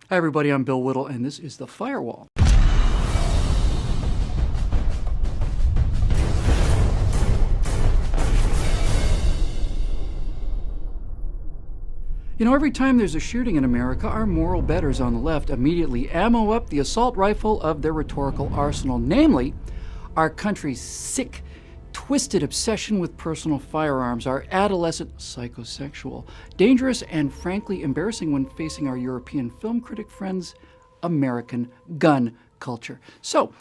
Hi, everybody. I'm Bill Whittle, and this is The Firewall. You know, every time there's a shooting in America, our moral betters on the left immediately ammo up the assault rifle of their rhetorical arsenal, namely, our country's sick, twisted obsession with personal firearms, our adolescent psychosexual, dangerous and frankly embarrassing when facing our European film critic friends, American gun culture. So,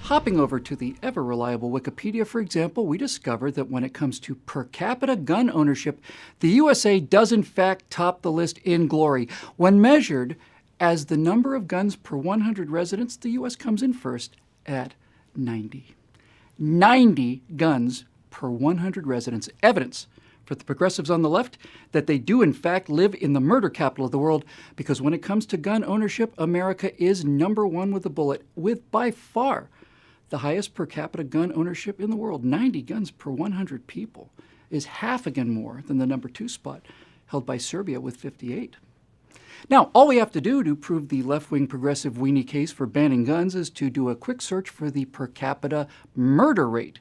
hopping over to the ever-reliable Wikipedia, for example, we discovered that when it comes to per capita gun ownership, the USA does in fact top the list in glory. When measured as the number of guns per 100 residents, the US comes in first at 90. 90 guns per 100 residents. Evidence for the progressives on the left that they do in fact live in the murder capital of the world, because when it comes to gun ownership, America is number one with a bullet, with by far the highest per capita gun ownership in the world. 90 guns per 100 people is half again more than the number 2 spot held by Serbia with 58. Now, all we have to do to prove the left-wing progressive weenie case for banning guns is to do a quick search for the per capita murder rate.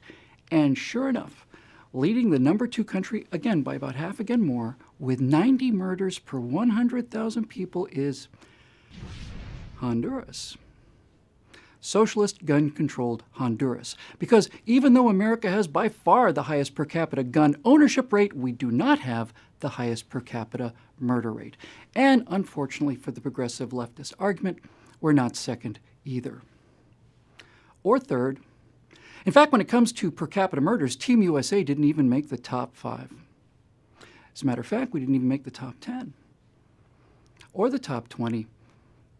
And sure enough, leading the number 2 country, again by about half again more, with 90 murders per 100,000 people is Honduras. Socialist gun-controlled Honduras. Because even though America has by far the highest per capita gun ownership rate, we do not have the highest per capita murder rate. And unfortunately for the progressive leftist argument, we're not second either. Or third. In fact, when it comes to per capita murders, Team USA didn't even make the top 5. As a matter of fact, we didn't even make the top 10, or the top 20,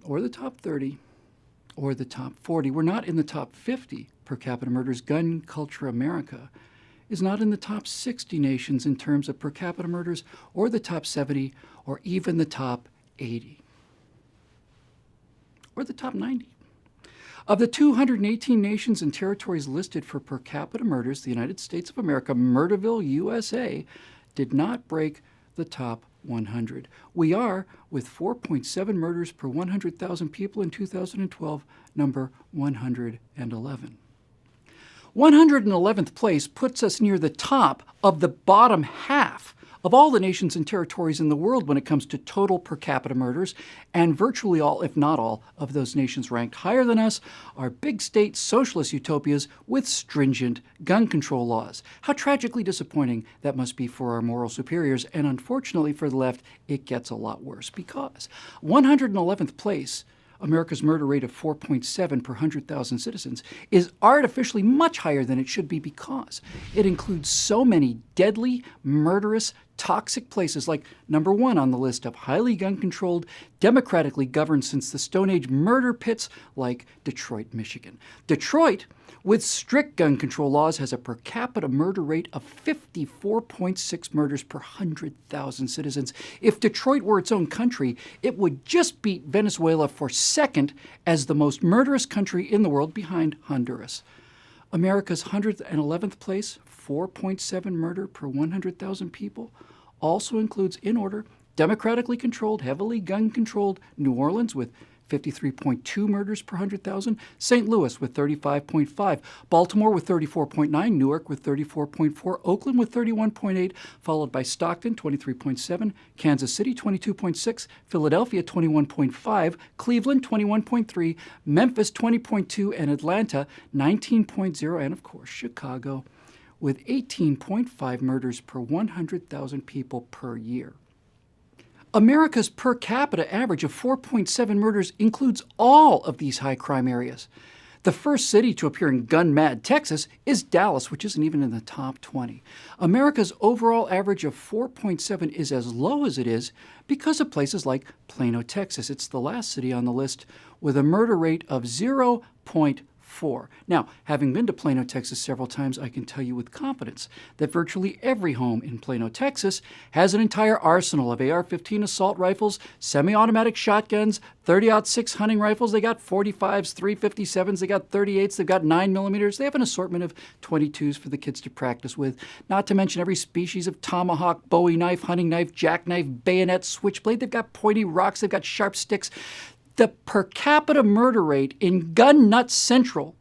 or the top 30, or the top 40. We're not in the top 50 per capita murders. Gun Culture America is not in the top 60 nations in terms of per capita murders, or the top 70, or even the top 80, or the top 90. Of the 218 nations and territories listed for per capita murders, the United States of America, Murderville, USA, did not break the top 100. We are, with 4.7 murders per 100,000 people in 2012, number 111. 111th place puts us near the top of the bottom half of all the nations and territories in the world when it comes to total per capita murders, and virtually all, if not all, of those nations ranked higher than us are big state socialist utopias with stringent gun control laws. How tragically disappointing that must be for our moral superiors, and unfortunately for the left, it gets a lot worse, because 111th place, America's murder rate of 4.7 per 100,000 citizens, is artificially much higher than it should be, because it includes so many deadly, murderous, toxic places, like number 1 on the list of highly gun-controlled, democratically governed since the Stone Age murder pits like Detroit, Michigan. Detroit, with strict gun control laws, has a per capita murder rate of 54.6 murders per 100,000 citizens. If Detroit were its own country, it would just beat Venezuela for second as the most murderous country in the world, behind Honduras. America's 111th place, 4.7 murder per 100,000 people, also includes, in order, democratically controlled, heavily gun-controlled New Orleans with 53.2 murders per 100,000, St. Louis with 35.5, Baltimore with 34.9, Newark with 34.4, Oakland with 31.8, followed by Stockton 23.7, Kansas City 22.6, Philadelphia 21.5, Cleveland 21.3, Memphis 20.2, and Atlanta 19.0, and of course Chicago with 18.5 murders per 100,000 people per year. America's per capita average of 4.7 murders includes all of these high crime areas. The first city to appear in gun-mad Texas is Dallas, which isn't even in the top 20. America's overall average of 4.7 is as low as it is because of places like Plano, Texas. It's the last city on the list with a murder rate of 0.4. Now, having been to Plano, Texas several times, I can tell you with confidence that virtually every home in Plano, Texas has an entire arsenal of AR-15 assault rifles, semi-automatic shotguns, 30-06 hunting rifles. They got 45s, 357s, they got 38s, they've got 9mm. They have an assortment of 22s for the kids to practice with, not to mention every species of tomahawk, bowie knife, hunting knife, jackknife, bayonet, switchblade. They've got pointy rocks, they've got sharp sticks. The per capita murder rate in Gun Nut Central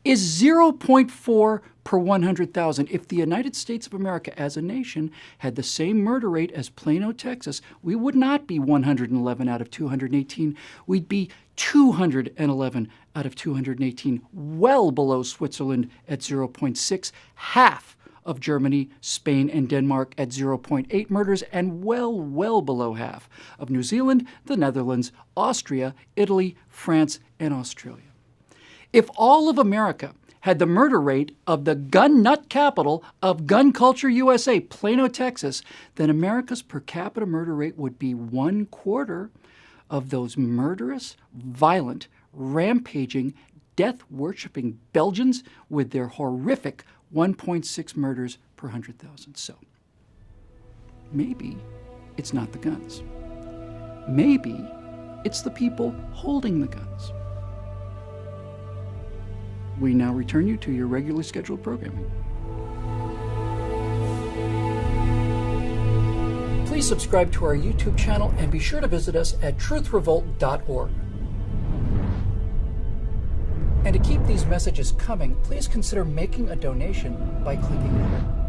is 0.4 per 100,000. If the United States of America as a nation had the same murder rate as Plano, Texas, we would not be 111 out of 218. We'd be 211 out of 218, well below Switzerland at 0.6, half of Germany, Spain, and Denmark at 0.8 murders, and well below half of New Zealand, the Netherlands, Austria, Italy, France, and Australia. If all of America had the murder rate of the gun nut capital of gun culture USA, Plano, Texas, then America's per capita murder rate would be 1/4 of those murderous, violent, rampaging, death-worshipping Belgians with their horrific 1.6 murders per 100,000. So maybe it's not the guns. Maybe it's the people holding the guns. We now return you to your regularly scheduled programming. Please subscribe to our YouTube channel and be sure to visit us at truthrevolt.org. And to keep these messages coming, please consider making a donation by clicking here.